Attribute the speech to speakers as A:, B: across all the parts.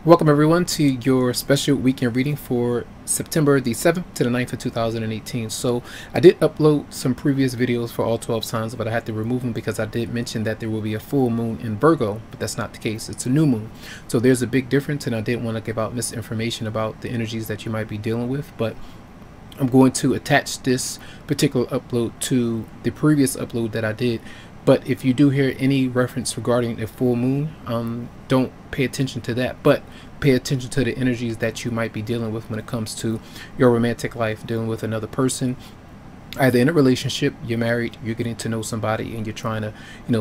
A: Welcome everyone to your special weekend reading for September the 7th to the 9th of 2018. So I did upload some previous videos for all 12 signs, but I had to remove them because I did mention that there will be a full moon in Virgo, but that's not the case. It's a new moon. So there's a big difference, and I didn't want to give out misinformation about the energies that you might be dealing with, but I'm going to attach this particular upload to the previous upload that I did. But if you do hear any reference regarding a full moon, don't pay attention to that, but pay attention to the energies that you might be dealing with when it comes to your romantic life, dealing with another person, either in a relationship, you're married, you're getting to know somebody, and you're trying to,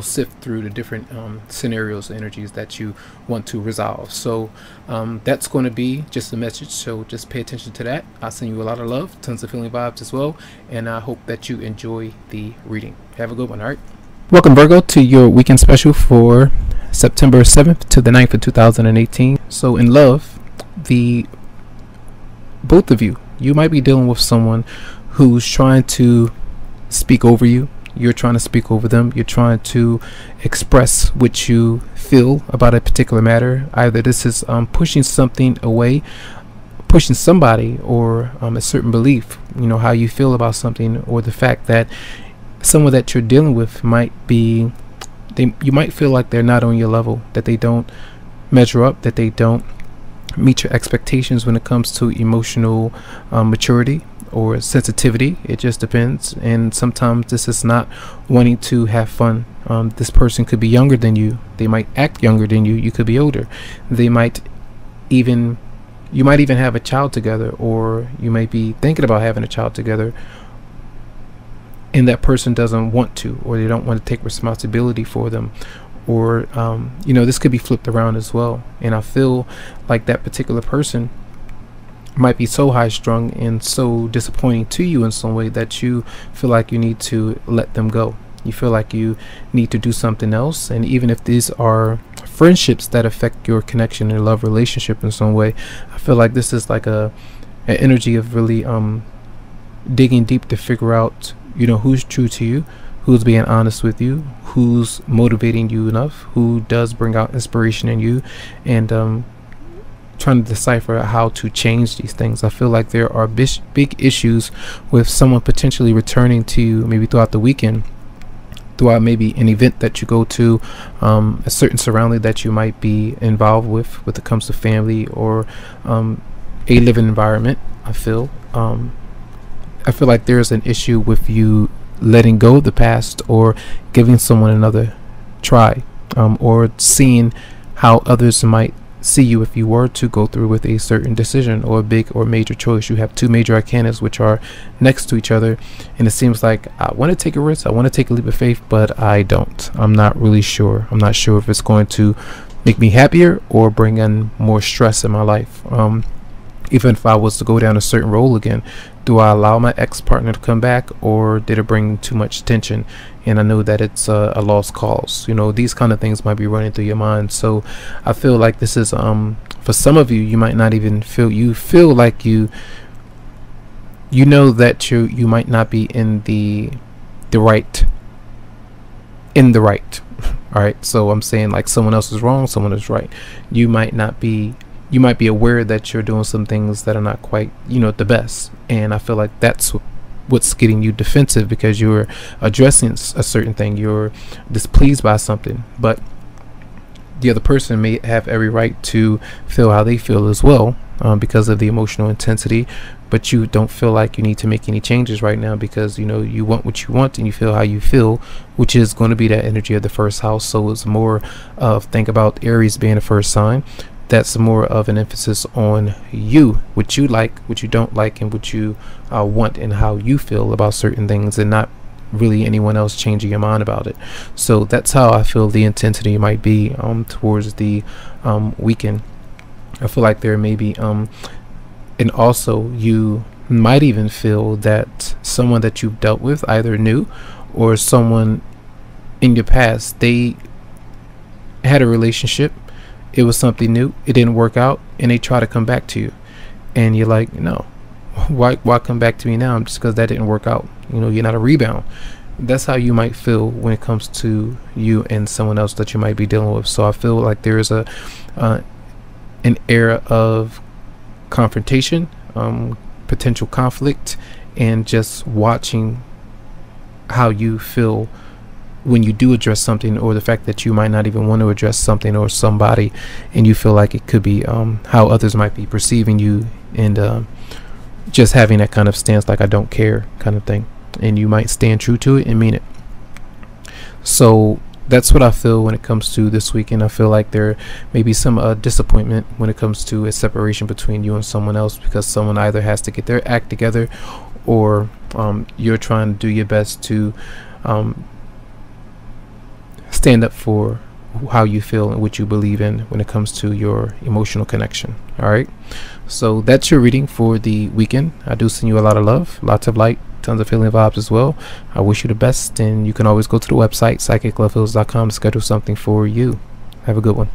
A: sift through the different scenarios, energies that you want to resolve. So that's going to be just a message. So just pay attention to that. I'll send you a lot of love, tons of feeling vibes as well, and I hope that you enjoy the reading. Have a good one. All right. Welcome Virgo to your weekend special for September 7th to the 9th of 2018. So in love, both of you might be dealing with someone who's trying to speak over you. You're trying to speak over them. You're trying to express what you feel about a particular matter. Either this is pushing something away, pushing somebody, or a certain belief, how you feel about something, or the fact that someone that you're dealing with might be, you might feel like they're not on your level, that they don't measure up, that they don't meet your expectations when it comes to emotional maturity or sensitivity. It just depends. And sometimes this is not wanting to have fun. This person could be younger than you. They might act younger than you. You could be older. You might even have a child together, or you might be thinking about having a child together, and that person doesn't want to, or they don't want to take responsibility for them, or this could be flipped around as well. And I feel like that particular person might be so high strung and so disappointing to you in some way that you feel like you need to let them go. You feel like you need to do something else. And even if these are friendships that affect your connection and love relationship in some way, I feel like this is like an energy of really digging deep to figure out who's true to you, who's being honest with you, who's motivating you enough, who does bring out inspiration in you, and trying to decipher how to change these things. I feel like there are big issues with someone potentially returning to you maybe throughout the weekend, throughout maybe an event that you go to, a certain surrounding that you might be involved with when it comes to family or a living environment. I feel like there's an issue with you letting go of the past, or giving someone another try, or seeing how others might see you if you were to go through with a certain decision or a big or major choice. You have two major arcanas which are next to each other, and it seems like I want to take a risk, I want to take a leap of faith, but I don't. I'm not really sure. I'm not sure if it's going to make me happier or bring in more stress in my life. Even if I was to go down a certain role again, do I allow my ex-partner to come back, or did it bring too much tension? And I know that it's a lost cause. These kind of things might be running through your mind. So I feel like this is for some of you, you might not even feel like you know that you might not be in the right all right. So I'm saying, like, someone else is wrong, someone is right. You might be aware that you're doing some things that are not quite the best, and I feel like that's what's getting you defensive, because you're addressing a certain thing, you're displeased by something, but the other person may have every right to feel how they feel as well, because of the emotional intensity, but you don't feel like you need to make any changes right now, because you want what you want and you feel how you feel, which is going to be that energy of the first house. So it's more of, think about Aries being the first sign. That's more of an emphasis on you, what you like, what you don't like, and what you want, and how you feel about certain things, and not really anyone else changing your mind about it. So that's how I feel the intensity might be towards the weekend. I feel like there may be and also you might even feel that someone that you've dealt with, either new or someone in your past, they had a relationship, it was something new, it didn't work out, and they try to come back to you, and you're like, no, why come back to me now, just because that didn't work out? You're not a rebound. That's how you might feel when it comes to you and someone else that you might be dealing with. So I feel like there is an an era of confrontation, potential conflict, and just watching how you feel when you do address something, or the fact that you might not even want to address something or somebody, and you feel like it could be how others might be perceiving you, and just having that kind of stance, like I don't care kind of thing, and you might stand true to it and mean it. So that's what I feel when it comes to this weekend. I feel like there may be some disappointment when it comes to a separation between you and someone else, because someone either has to get their act together, or you're trying to do your best to stand up for how you feel and what you believe in when it comes to your emotional connection. All right, so that's your reading for the weekend. I do send you a lot of love, lots of light, tons of healing vibes as well. I wish you the best, and you can always go to the website psychicloveheals.com to schedule something for you. Have a good one.